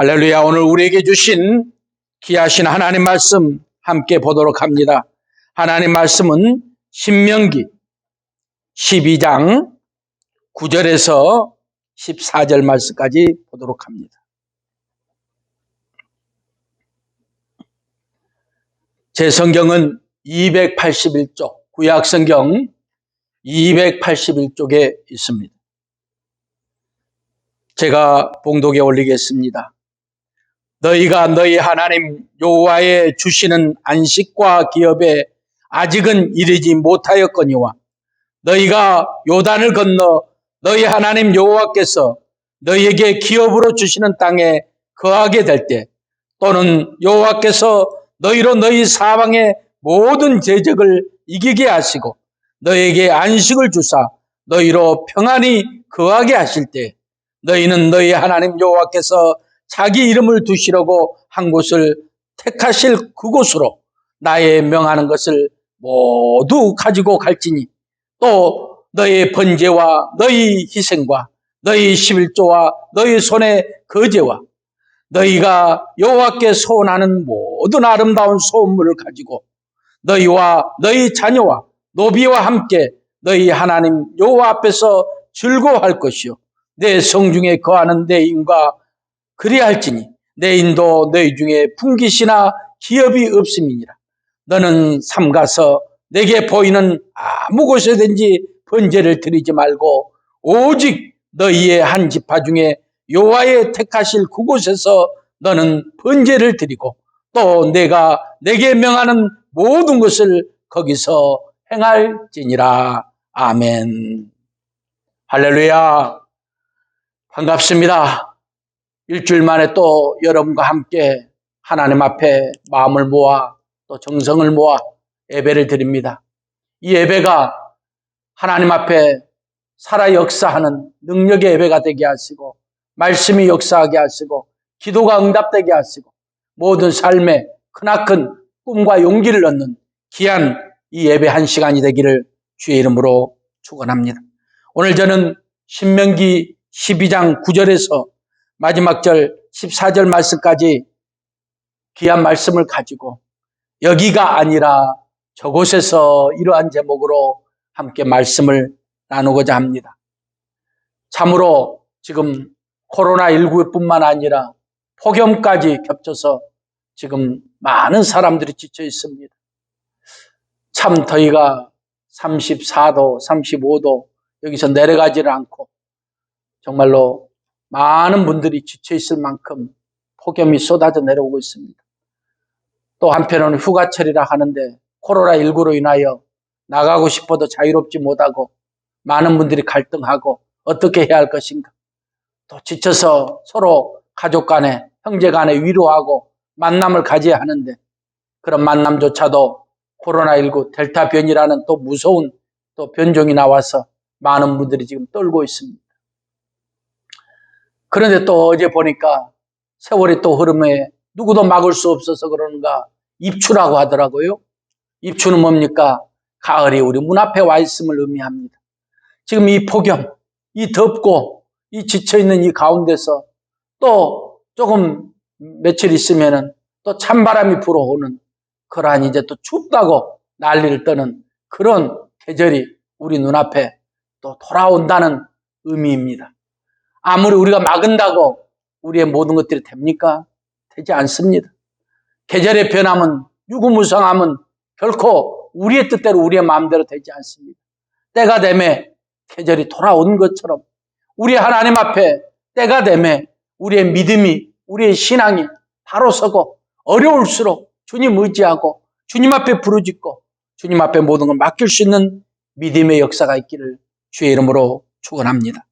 할렐루야. 오늘 우리에게 주신 귀하신 하나님 말씀 함께 보도록 합니다. 하나님 말씀은 신명기 12장 9절에서 14절 말씀까지 보도록 합니다. 제 성경은 281쪽, 구약성경 281쪽에 있습니다. 제가 봉독에 올리겠습니다. 너희가 너희 하나님 여호와의 주시는 안식과 기업에 아직은 이르지 못하였거니와 너희가 요단을 건너 너희 하나님 여호와께서 너희에게 기업으로 주시는 땅에 거하게 될 때, 또는 여호와께서 너희로 너희 사방의 모든 대적을 이기게 하시고 너희에게 안식을 주사 너희로 평안히 거하게 하실 때, 너희는 너희 하나님 여호와께서 자기 이름을 두시려고 한 곳을 택하실 그곳으로 나의 명하는 것을 모두 가지고 갈지니, 또 너희 번제와 너희 희생과 너희 11조와 너희 손의 거제와 너희가 여호와께 소원하는 모든 아름다운 소원물을 가지고 너희와 너희 자녀와 노비와 함께 너희 하나님 여호와 앞에서 즐거워할 것이요 내 성중에 거하는 내 인과 그리할지니 내 인도 너희 중에 풍깃이나 기업이 없음이니라. 너는 삼가서 내게 보이는 아무 곳에든지 번제를 드리지 말고 오직 너희의 한 지파 중에 여호와의 택하실 그곳에서 너는 번제를 드리고 또 내가 내게 명하는 모든 것을 거기서 행할지니라. 아멘. 할렐루야. 반갑습니다. 일주일 만에 또 여러분과 함께 하나님 앞에 마음을 모아 또 정성을 모아 예배를 드립니다. 이 예배가 하나님 앞에 살아 역사하는 능력의 예배가 되게 하시고 말씀이 역사하게 하시고 기도가 응답되게 하시고 모든 삶에 크나큰 꿈과 용기를 얻는 귀한 이 예배 한 시간이 되기를 주의 이름으로 축원합니다. 오늘 저는 신명기 12장 9절에서 마지막 절 14절 말씀까지 귀한 말씀을 가지고 여기가 아니라 저곳에서 이러한 제목으로 함께 말씀을 나누고자 합니다. 참으로 지금 코로나19뿐만 아니라 폭염까지 겹쳐서 지금 많은 사람들이 지쳐 있습니다. 참 더위가 34도, 35도 여기서 내려가지를 않고 정말로 많은 분들이 지쳐 있을 만큼 폭염이 쏟아져 내려오고 있습니다. 또 한편으로는 휴가철이라 하는데 코로나19로 인하여 나가고 싶어도 자유롭지 못하고 많은 분들이 갈등하고 어떻게 해야 할 것인가. 또 지쳐서 서로 가족 간에 형제 간에 위로하고 만남을 가져야 하는데 그런 만남조차도 코로나19 델타 변이라는 또 무서운 또 변종이 나와서 많은 분들이 지금 떨고 있습니다. 그런데 또 어제 보니까 세월이 또 흐름에 누구도 막을 수 없어서 그러는가 입추라고 하더라고요. 입추는 뭡니까? 가을이 우리 문 앞에 와 있음을 의미합니다. 지금 이 폭염, 이 덥고 이 지쳐있는 이 가운데서 또 조금 며칠 있으면은 또 찬바람이 불어오는 그러한 이제 또 춥다고 난리를 떠는 그런 계절이 우리 눈앞에 또 돌아온다는 의미입니다. 아무리 우리가 막은다고 우리의 모든 것들이 됩니까? 되지 않습니다. 계절의 변함은 유구무성함은 결코 우리의 뜻대로 우리의 마음대로 되지 않습니다. 때가 되매 계절이 돌아온 것처럼 우리 하나님 앞에 때가 되매 우리의 믿음이 우리의 신앙이 바로 서고 어려울수록 주님 의지하고 주님 앞에 부르짖고 주님 앞에 모든 걸 맡길 수 있는 믿음의 역사가 있기를 주의 이름으로 축원합니다.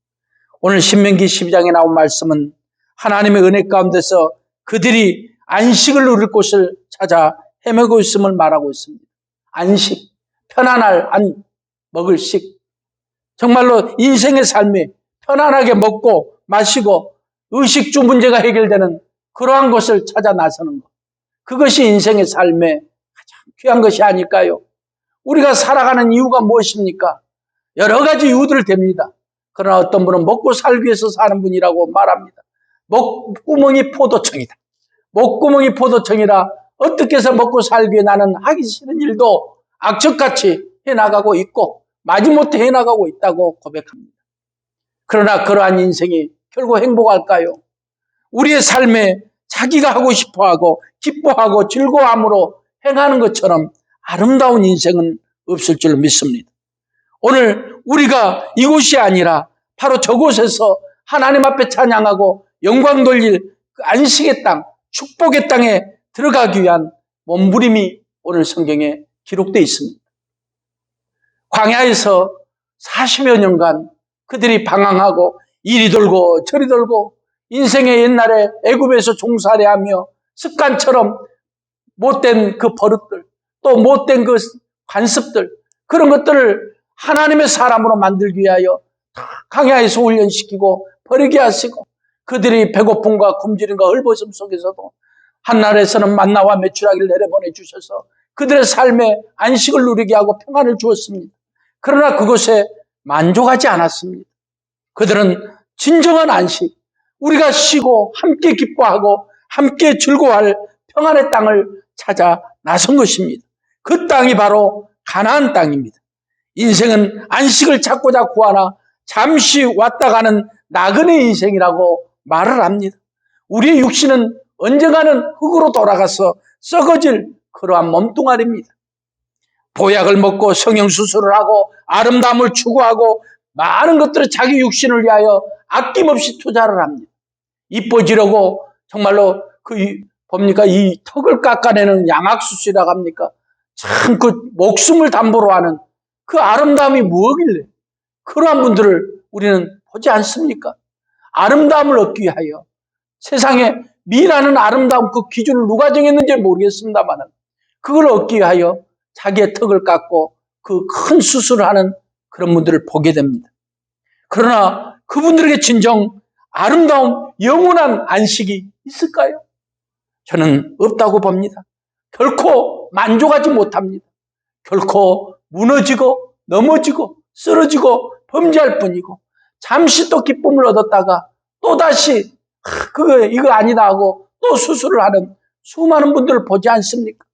오늘 신명기 12장에 나온 말씀은 하나님의 은혜 가운데서 그들이 안식을 누릴 곳을 찾아 헤매고 있음을 말하고 있습니다. 안식, 편안할 먹을 식. 정말로 인생의 삶이 편안하게 먹고 마시고 의식주 문제가 해결되는 그러한 것을 찾아 나서는 것. 그것이 인생의 삶의 가장 귀한 것이 아닐까요? 우리가 살아가는 이유가 무엇입니까? 여러 가지 이유들 됩니다. 그러나 어떤 분은 먹고 살기 위해서 사는 분이라고 말합니다. 목구멍이 포도청이다. 목구멍이 포도청이라 어떻게 해서 먹고 살기 위해 나는 하기 싫은 일도 악착같이 해나가고 있고 마지못해 해나가고 있다고 고백합니다. 그러나 그러한 인생이 결국 행복할까요? 우리의 삶에 자기가 하고 싶어하고 기뻐하고 즐거워함으로 행하는 것처럼 아름다운 인생은 없을 줄 믿습니다. 오늘 우리가 이곳이 아니라 바로 저곳에서 하나님 앞에 찬양하고 영광 돌릴 그 안식의 땅, 축복의 땅에 들어가기 위한 몸부림이 오늘 성경에 기록되어 있습니다. 광야에서 40여 년간 그들이 방황하고 이리 돌고 저리 돌고 인생의 옛날에 애굽에서 종살이하며 습관처럼 못된 그 버릇들 또 못된 그 관습들 그런 것들을 하나님의 사람으로 만들기 위하여 광야에서 훈련시키고 버리게 하시고 그들이 배고픔과 굶주림과 헐벗음 속에서도 한날에서는 만나와 메추라기를 내려보내 주셔서 그들의 삶에 안식을 누리게 하고 평안을 주었습니다. 그러나 그것에 만족하지 않았습니다. 그들은 진정한 안식, 우리가 쉬고 함께 기뻐하고 함께 즐거워할 평안의 땅을 찾아 나선 것입니다. 그 땅이 바로 가나안 땅입니다. 인생은 안식을 찾고자 구하나 잠시 왔다 가는 나그네 인생이라고 말을 합니다. 우리의 육신은 언젠가는 흙으로 돌아가서 썩어질 그러한 몸뚱아리입니다. 보약을 먹고 성형수술을 하고 아름다움을 추구하고 많은 것들을 자기 육신을 위하여 아낌없이 투자를 합니다. 이뻐지려고 정말로 봅니까? 이 턱을 깎아내는 양악수술이라고 합니까? 참 그 목숨을 담보로 하는 그 아름다움이 무엇길래 그러한 분들을 우리는 보지 않습니까? 아름다움을 얻기 위하여 세상에 미라는 아름다움 그 기준을 누가 정했는지 모르겠습니다만 그걸 얻기 위하여 자기의 턱을 깎고 그 큰 수술을 하는 그런 분들을 보게 됩니다. 그러나 그분들에게 진정 아름다운 영원한 안식이 있을까요? 저는 없다고 봅니다. 결코 만족하지 못합니다. 결코 무너지고 넘어지고 쓰러지고 범죄할 뿐이고 잠시 또 기쁨을 얻었다가 또다시 이거 아니다 하고 또 수술을 하는 수많은 분들을 보지 않습니까?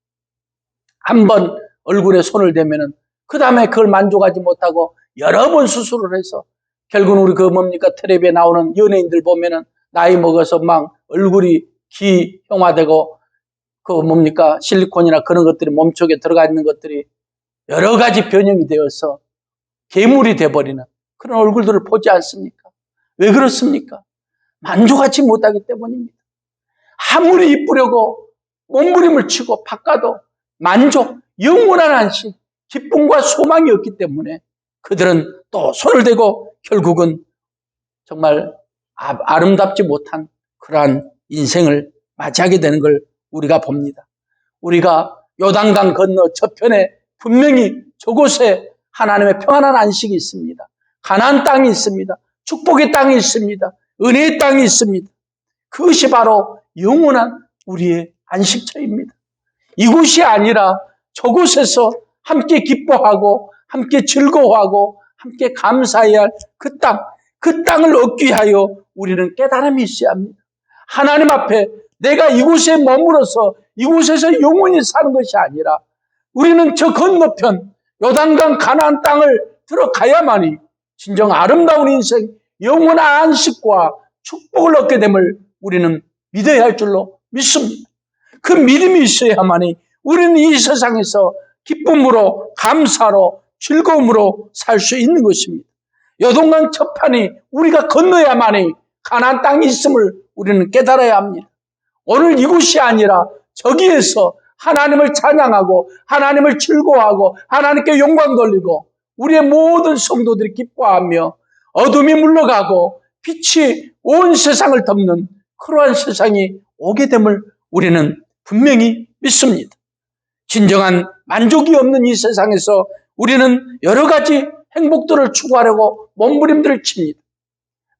한번 얼굴에 손을 대면은 그 다음에 그걸 만족하지 못하고 여러 번 수술을 해서 결국은 우리 텔레비에 나오는 연예인들 보면은 나이 먹어서 막 얼굴이 기형화되고 실리콘이나 그런 것들이 몸속에 들어가 있는 것들이 여러 가지 변형이 되어서 괴물이 돼버리는 그런 얼굴들을 보지 않습니까? 왜 그렇습니까? 만족하지 못하기 때문입니다. 아무리 이쁘려고 몸부림을 치고 바꿔도 만족, 영원한 안식, 기쁨과 소망이 없기 때문에 그들은 또 손을 대고 결국은 정말 아름답지 못한 그러한 인생을 맞이하게 되는 걸 우리가 봅니다. 우리가 요단강 건너 저편에 분명히 저곳에 하나님의 평안한 안식이 있습니다. 가나안 땅이 있습니다. 축복의 땅이 있습니다. 은혜의 땅이 있습니다. 그것이 바로 영원한 우리의 안식처입니다. 이곳이 아니라 저곳에서 함께 기뻐하고 함께 즐거워하고 함께 감사해야 할 그 땅을 얻기 위하여 우리는 깨달음이 있어야 합니다. 하나님 앞에 내가 이곳에 머물어서 이곳에서 영원히 사는 것이 아니라 우리는 저 건너편 요단강 가나안 땅을 들어가야만이 진정 아름다운 인생, 영원한 안식과 축복을 얻게 됨을 우리는 믿어야 할 줄로 믿습니다. 그 믿음이 있어야만이 우리는 이 세상에서 기쁨으로 감사로 즐거움으로 살 수 있는 것입니다. 요단강 첫판이 우리가 건너야만이 가나안 땅이 있음을 우리는 깨달아야 합니다. 오늘 이곳이 아니라 저기에서 하나님을 찬양하고 하나님을 즐거워하고 하나님께 영광 돌리고 우리의 모든 성도들이 기뻐하며 어둠이 물러가고 빛이 온 세상을 덮는 그러한 세상이 오게 됨을 우리는 분명히 믿습니다. 진정한 만족이 없는 이 세상에서 우리는 여러 가지 행복들을 추구하려고 몸부림들을 칩니다.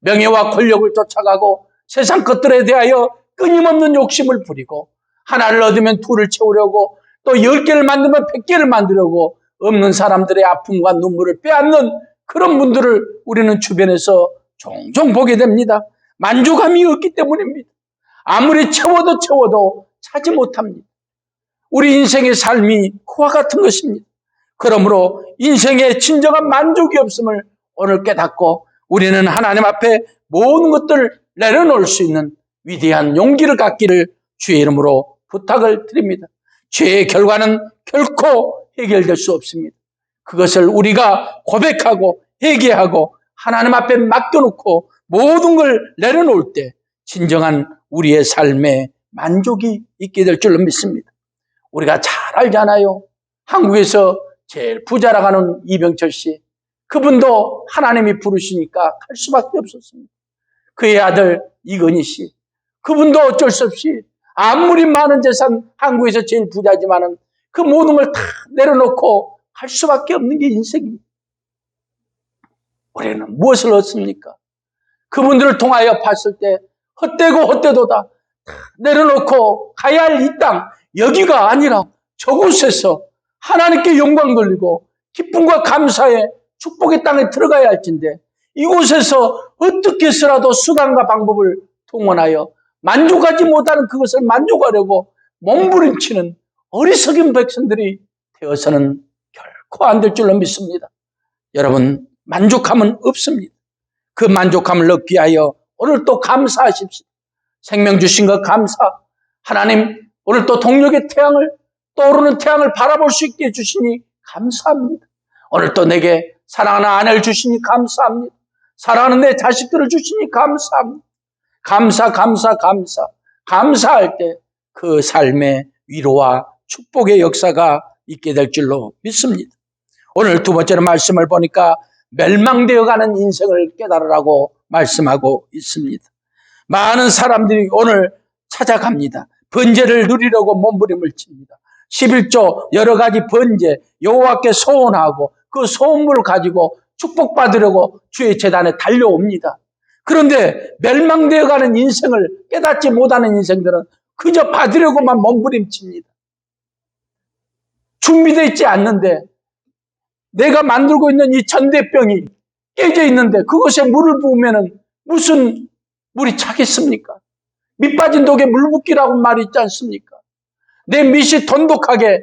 명예와 권력을 쫓아가고 세상 것들에 대하여 끊임없는 욕심을 부리고 하나를 얻으면 둘을 채우려고 또 10개를 만들면 100개를 만들려고 없는 사람들의 아픔과 눈물을 빼앗는 그런 분들을 우리는 주변에서 종종 보게 됩니다. 만족함이 없기 때문입니다. 아무리 채워도 차지 못합니다. 우리 인생의 삶이 그와 같은 것입니다. 그러므로 인생에 진정한 만족이 없음을 오늘 깨닫고 우리는 하나님 앞에 모든 것들을 내려놓을 수 있는 위대한 용기를 갖기를 주의 이름으로 부탁을 드립니다. 죄의 결과는 결코 해결될 수 없습니다. 그것을 우리가 고백하고 회개하고 하나님 앞에 맡겨놓고 모든 걸 내려놓을 때 진정한 우리의 삶에 만족이 있게 될 줄로 믿습니다. 우리가 잘 알잖아요. 한국에서 제일 부자라고 하는 이병철 씨, 그분도 하나님이 부르시니까 갈 수밖에 없었습니다. 그의 아들 이건희 씨, 그분도 어쩔 수 없이 아무리 많은 재산, 한국에서 제일 부자지만은 그 모든 걸 다 내려놓고 갈 수밖에 없는 게 인생입니다. 우리는 무엇을 얻습니까? 그분들을 통하여 봤을 때 헛되고 헛되도다 내려놓고 가야 할 이 땅, 여기가 아니라 저곳에서 하나님께 영광 돌리고 기쁨과 감사의 축복의 땅에 들어가야 할텐데 이곳에서 어떻게 해서라도 수단과 방법을 동원하여 만족하지 못하는 그것을 만족하려고 몸부림치는 어리석은 백성들이 되어서는 결코 안 될 줄로 믿습니다. 여러분, 만족함은 없습니다. 그 만족함을 얻기 위하여 오늘 또 감사하십시오. 생명 주신 것 감사. 하나님, 오늘 또 동력의 태양을, 떠오르는 태양을 바라볼 수 있게 해주시니 감사합니다. 오늘 또 내게 사랑하는 아내를 주시니 감사합니다. 사랑하는 내 자식들을 주시니 감사합니다. 감사할 때 그 삶의 위로와 축복의 역사가 있게 될 줄로 믿습니다. 오늘 두 번째로 말씀을 보니까 멸망되어가는 인생을 깨달으라고 말씀하고 있습니다. 많은 사람들이 오늘 찾아갑니다. 번제를 누리려고 몸부림을 칩니다. 11조 여러 가지 번제, 여호와께 소원하고 그 소원물을 가지고 축복받으려고 주의 제단에 달려옵니다. 그런데 멸망되어가는 인생을 깨닫지 못하는 인생들은 그저 받으려고만 몸부림칩니다. 준비되어 있지 않는데 내가 만들고 있는 이 전대병이 깨져 있는데 그것에 물을 부으면 무슨 물이 차겠습니까? 밑 빠진 독에 물 붓기라고 말이 있지 않습니까? 내 밑이 돈독하게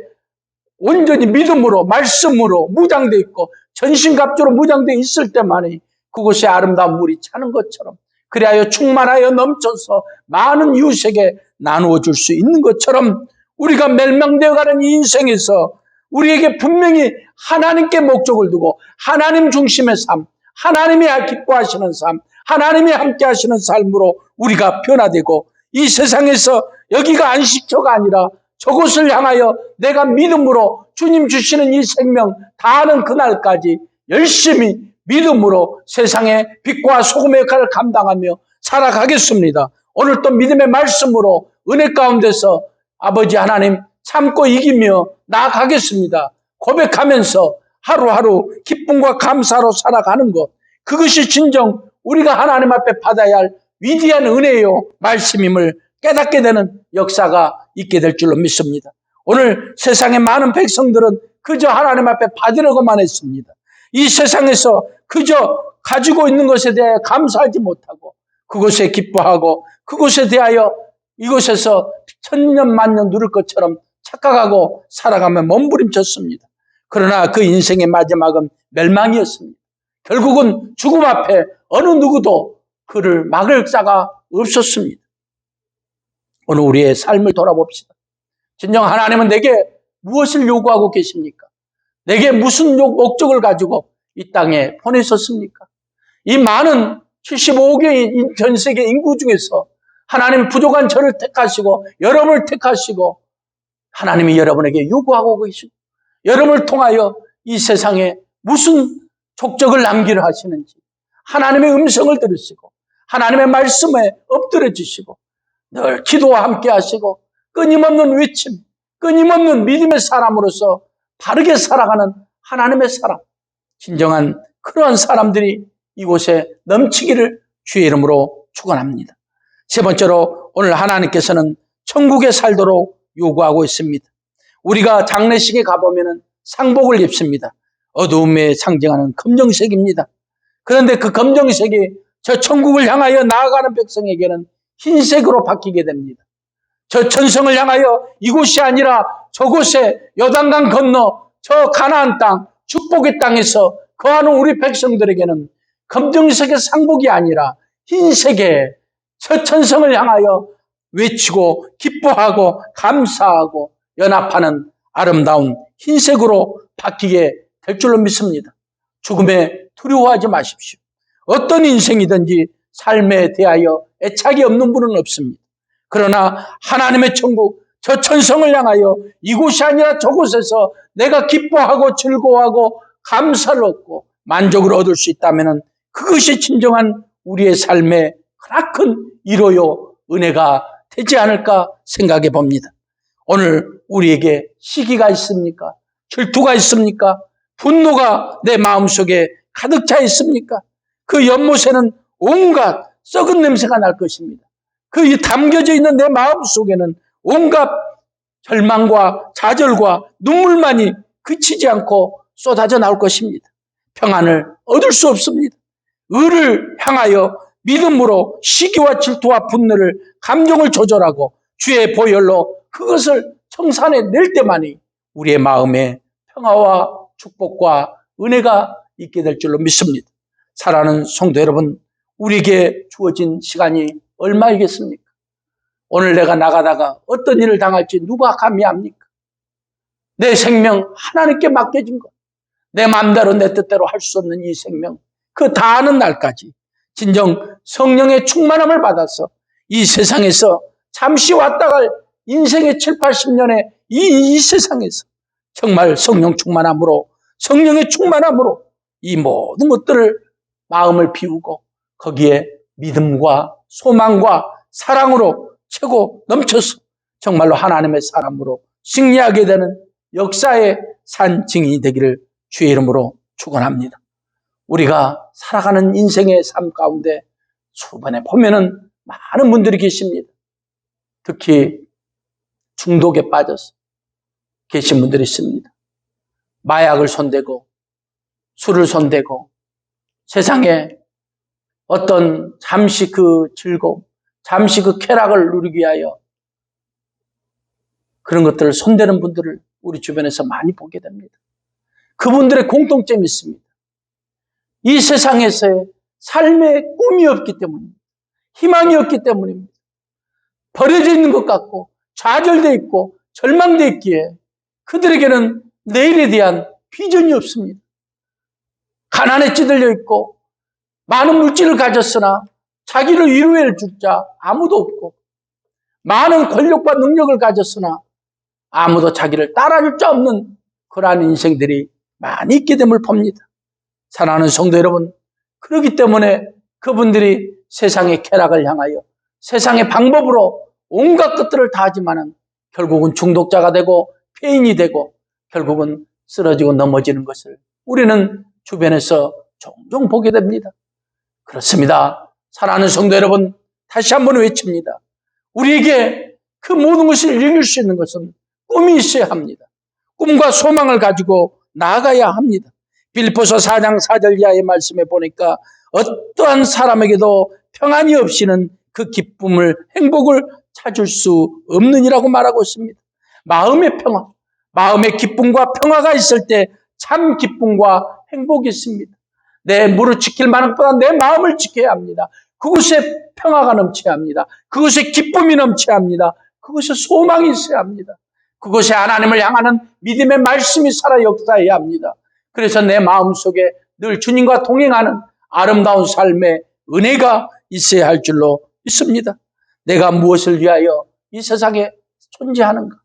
온전히 믿음으로 말씀으로 무장되어 있고 전신갑주로 무장되어 있을 때만이 그곳에 아름다운 물이 차는 것처럼 그리하여 충만하여 넘쳐서 많은 이웃에게 나누어 줄 수 있는 것처럼 우리가 멸망되어가는 이 인생에서 우리에게 분명히 하나님께 목적을 두고 하나님 중심의 삶, 하나님이 기뻐하시는 삶, 하나님이 함께 하시는 삶으로 우리가 변화되고 이 세상에서 여기가 안식처가 아니라 저곳을 향하여 내가 믿음으로 주님 주시는 이 생명 다하는 그날까지 열심히 믿음으로 세상의 빛과 소금의 역할을 감당하며 살아가겠습니다. 오늘 또 믿음의 말씀으로 은혜 가운데서 아버지 하나님 참고 이기며 나아가겠습니다. 고백하면서 하루하루 기쁨과 감사로 살아가는 것, 그것이 진정 우리가 하나님 앞에 받아야 할 위대한 은혜요 말씀임을 깨닫게 되는 역사가 있게 될 줄로 믿습니다. 오늘 세상의 많은 백성들은 그저 하나님 앞에 받으려고만 했습니다. 이 세상에서 그저 가지고 있는 것에 대해 감사하지 못하고 그것에 기뻐하고 그것에 대하여 이곳에서 천년 만년 누릴 것처럼 착각하고 살아가며 몸부림쳤습니다. 그러나 그 인생의 마지막은 멸망이었습니다. 결국은 죽음 앞에 어느 누구도 그를 막을 자가 없었습니다. 오늘 우리의 삶을 돌아봅시다. 진정 하나님은 내게 무엇을 요구하고 계십니까? 내게 무슨 목적을 가지고 이 땅에 보내셨습니까? 이 많은 75억의 전 세계 인구 중에서 하나님 부족한 저를 택하시고 여러분을 택하시고 하나님이 여러분에게 요구하고 계시고 여러분을 통하여 이 세상에 무슨 족적을 남기려 하시는지 하나님의 음성을 들으시고 하나님의 말씀에 엎드려 주시고 늘 기도와 함께 하시고 끊임없는 외침, 끊임없는 믿음의 사람으로서 바르게 살아가는 하나님의 사람, 진정한 그러한 사람들이 이곳에 넘치기를 주의 이름으로 축원합니다. 세 번째로 오늘 하나님께서는 천국에 살도록 요구하고 있습니다. 우리가 장례식에 가보면 상복을 입습니다. 어두움에 상징하는 검정색입니다. 그런데 그 검정색이 저 천국을 향하여 나아가는 백성에게는 흰색으로 바뀌게 됩니다. 저 천성을 향하여 이곳이 아니라 저곳에 요단강 건너 저 가나안 땅, 축복의 땅에서 거하는 우리 백성들에게는 검정색의 상복이 아니라 흰색의 저 천성을 향하여 외치고 기뻐하고 감사하고 연합하는 아름다운 흰색으로 바뀌게 될 줄로 믿습니다. 죽음에 두려워하지 마십시오. 어떤 인생이든지 삶에 대하여 애착이 없는 분은 없습니다. 그러나 하나님의 천국, 저 천성을 향하여 이곳이 아니라 저곳에서 내가 기뻐하고 즐거워하고 감사를 얻고 만족을 얻을 수 있다면 그것이 진정한 우리의 삶의 크나큰 위로요 은혜가 되지 않을까 생각해 봅니다. 오늘 우리에게 시기가 있습니까? 질투가 있습니까? 분노가 내 마음속에 가득 차 있습니까? 그 연못에는 온갖 썩은 냄새가 날 것입니다. 그 담겨져 있는 내 마음속에는 온갖 절망과 좌절과 눈물만이 그치지 않고 쏟아져 나올 것입니다. 평안을 얻을 수 없습니다. 의를 향하여 믿음으로 시기와 질투와 분노를 감정을 조절하고 주의 보혈로 그것을 청산해 낼 때만이 우리의 마음에 평화와 축복과 은혜가 있게 될 줄로 믿습니다. 사랑하는 성도 여러분, 우리에게 주어진 시간이 얼마이겠습니까? 오늘 내가 나가다가 어떤 일을 당할지 누가 감히 압니까? 내 생명 하나님께 맡겨진 것, 내 마음대로 내 뜻대로 할 수 없는 이 생명, 그 다하는 날까지 진정 성령의 충만함을 받아서 이 세상에서 잠시 왔다 갈 인생의 7, 80년의 이 세상에서 정말 성령의 충만함으로 이 모든 것들을 마음을 비우고 거기에 믿음과 소망과 사랑으로 최고 넘쳐서 정말로 하나님의 사람으로 승리하게 되는 역사의 산 증인이 되기를 주의 이름으로 축원합니다. 우리가 살아가는 인생의 삶 가운데 초반에 보면은 많은 분들이 계십니다. 특히 중독에 빠져서 계신 분들이 있습니다. 마약을 손대고 술을 손대고 세상에 어떤 잠시 그 즐거움, 잠시 그 쾌락을 누리기 위하여 그런 것들을 손대는 분들을 우리 주변에서 많이 보게 됩니다. 그분들의 공통점이 있습니다. 이 세상에서의 삶의 꿈이 없기 때문입니다. 희망이 없기 때문입니다. 버려져 있는 것 같고 좌절되어 있고 절망되어 있기에 그들에게는 내일에 대한 비전이 없습니다. 가난에 찌들려 있고 많은 물질을 가졌으나 자기를 위로해 줄 자 아무도 없고 많은 권력과 능력을 가졌으나 아무도 자기를 따라줄 자 없는 그러한 인생들이 많이 있게 됨을 봅니다. 사랑하는 성도 여러분, 그렇기 때문에 그분들이 세상의 쾌락을 향하여 세상의 방법으로 온갖 것들을 다 하지만은 결국은 중독자가 되고 폐인이 되고 결국은 쓰러지고 넘어지는 것을 우리는 주변에서 종종 보게 됩니다. 그렇습니다. 사랑하는 성도 여러분, 다시 한번 외칩니다. 우리에게 그 모든 것을 이길 수 있는 것은 꿈이 있어야 합니다. 꿈과 소망을 가지고 나아가야 합니다. 빌립보서 4장 4절 이하의 말씀에 보니까 어떠한 사람에게도 평안이 없이는 그 기쁨을, 행복을 찾을 수 없느니라고 말하고 있습니다. 마음의 평화, 마음의 기쁨과 평화가 있을 때 참 기쁨과 행복이 있습니다. 내 무릎 지킬 만한 것보다 내 마음을 지켜야 합니다. 그곳에 평화가 넘쳐야 합니다. 그곳에 기쁨이 넘쳐야 합니다. 그곳에 소망이 있어야 합니다. 그곳에 하나님을 향하는 믿음의 말씀이 살아 역사해야 합니다. 그래서 내 마음속에 늘 주님과 동행하는 아름다운 삶의 은혜가 있어야 할 줄로 믿습니다. 내가 무엇을 위하여 이 세상에 존재하는가?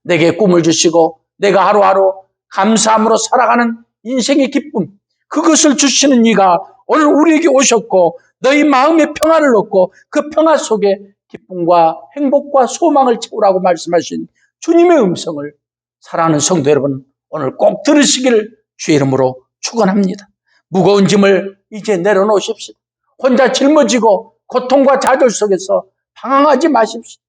내게 꿈을 주시고 내가 하루하루 감사함으로 살아가는 인생의 기쁨, 그것을 주시는 이가 오늘 우리에게 오셨고 너희 마음의 평화를 얻고 그 평화 속에 기쁨과 행복과 소망을 채우라고 말씀하신 주님의 음성을 사랑하는 성도 여러분, 오늘 꼭 들으시기를 주의 이름으로 축원합니다. 무거운 짐을 이제 내려놓으십시오. 혼자 짊어지고 고통과 좌절 속에서 방황하지 마십시오.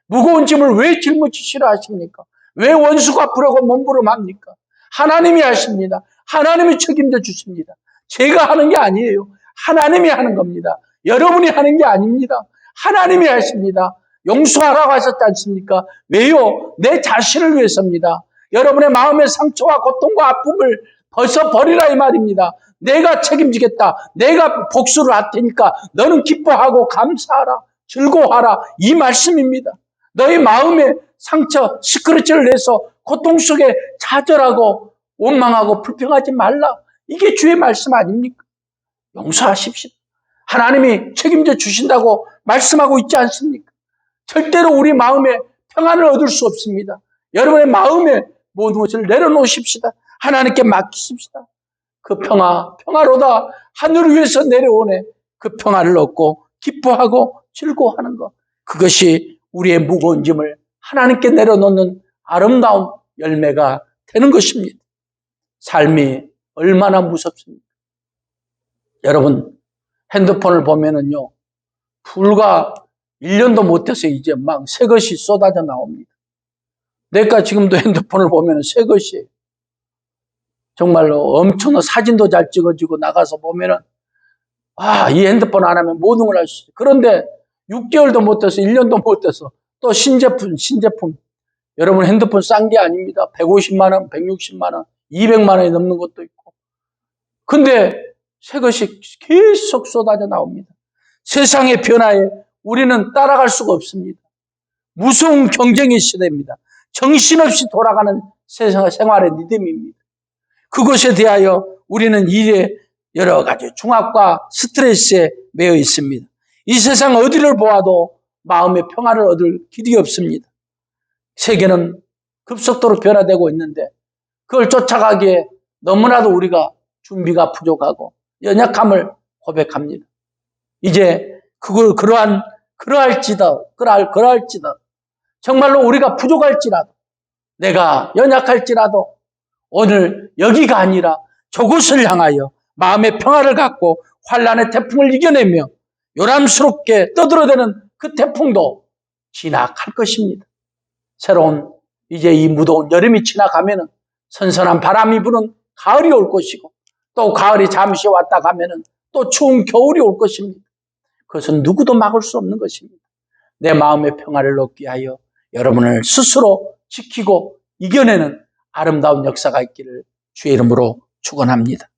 무거운 짐을 왜 짊어지시려 하십니까? 왜 원수가 부르고 몸부림합니까? 하나님이 하십니다. 하나님이 책임져 주십니다. 제가 하는 게 아니에요. 하나님이 하는 겁니다. 여러분이 하는 게 아닙니다. 하나님이 하십니다. 용서하라고 하셨지 않습니까? 왜요? 내 자신을 위해서입니다. 여러분의 마음의 상처와 고통과 아픔을 벗어버리라 이 말입니다. 내가 책임지겠다. 내가 복수를 할 테니까 너는 기뻐하고 감사하라. 즐거워하라. 이 말씀입니다. 너희 마음의 상처, 스크래치를 내서 고통 속에 좌절하고 원망하고 불평하지 말라. 이게 주의 말씀 아닙니까? 용서하십시오. 하나님이 책임져 주신다고 말씀하고 있지 않습니까? 절대로 우리 마음에 평안을 얻을 수 없습니다. 여러분의 마음에 모든 것을 내려놓으십시다. 하나님께 맡기십시다. 그 평화로다 하늘 위에서 내려오네. 그 평화를 얻고 기뻐하고 즐거워하는 것. 그것이 우리의 무거운 짐을 하나님께 내려놓는 아름다운 열매가 되는 것입니다. 삶이 얼마나 무섭습니까? 여러분, 핸드폰을 보면은요, 불과 1년도 못 돼서 이제 막 새 것이 쏟아져 나옵니다. 내가 지금도 핸드폰을 보면 새 것이에요. 정말로 엄청난 사진도 잘 찍어지고 나가서 보면은, 이 핸드폰 안 하면 모든 걸 할 수 있어요. 그런데 6개월도 못 돼서 1년도 못 돼서 또 신제품. 여러분 핸드폰 싼 게 아닙니다. 150만 원, 160만 원, 200만 원이 넘는 것도 있고. 근데 새 것이 계속 쏟아져 나옵니다. 세상의 변화에 우리는 따라갈 수가 없습니다. 무서운 경쟁의 시대입니다. 정신없이 돌아가는 세상 생활의 리듬입니다. 그것에 대하여 우리는 일에 여러 가지 중압과 스트레스에 매여 있습니다. 이 세상 어디를 보아도 마음의 평화를 얻을 길이 없습니다. 세계는 급속도로 변화되고 있는데 그걸 쫓아가기에 너무나도 우리가 준비가 부족하고 연약함을 고백합니다. 이제 그러할지도 정말로 우리가 부족할지라도 내가 연약할지라도 오늘 여기가 아니라 저곳을 향하여 마음의 평화를 갖고 환란의 태풍을 이겨내며 요람스럽게 떠들어대는 그 태풍도 지나갈 것입니다. 새로운 이제 이 무더운 여름이 지나가면은 선선한 바람이 부는 가을이 올 것이고 또 가을이 잠시 왔다 가면은 또 추운 겨울이 올 것입니다. 그것은 누구도 막을 수 없는 것입니다. 내 마음의 평화를 얻기 위하여 여러분을 스스로 지키고 이겨내는 아름다운 역사가 있기를 주의 이름으로 축원합니다.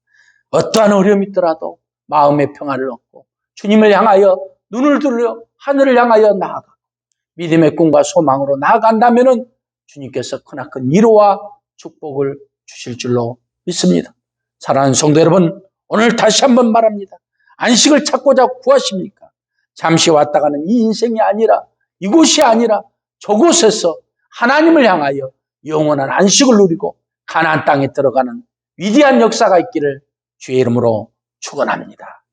어떠한 어려움이 있더라도 마음의 평화를 얻고 주님을 향하여 눈을 들려 하늘을 향하여 나아가 믿음의 꿈과 소망으로 나아간다면 주님께서 크나큰 위로와 축복을 주실 줄로 믿습니다. 사랑하는 성도 여러분, 오늘 다시 한번 말합니다. 안식을 찾고자 구하십니까? 잠시 왔다 가는 이 인생이 아니라 이곳이 아니라 저곳에서 하나님을 향하여 영원한 안식을 누리고 가나안 땅에 들어가는 위대한 역사가 있기를 주의 이름으로 축원합니다.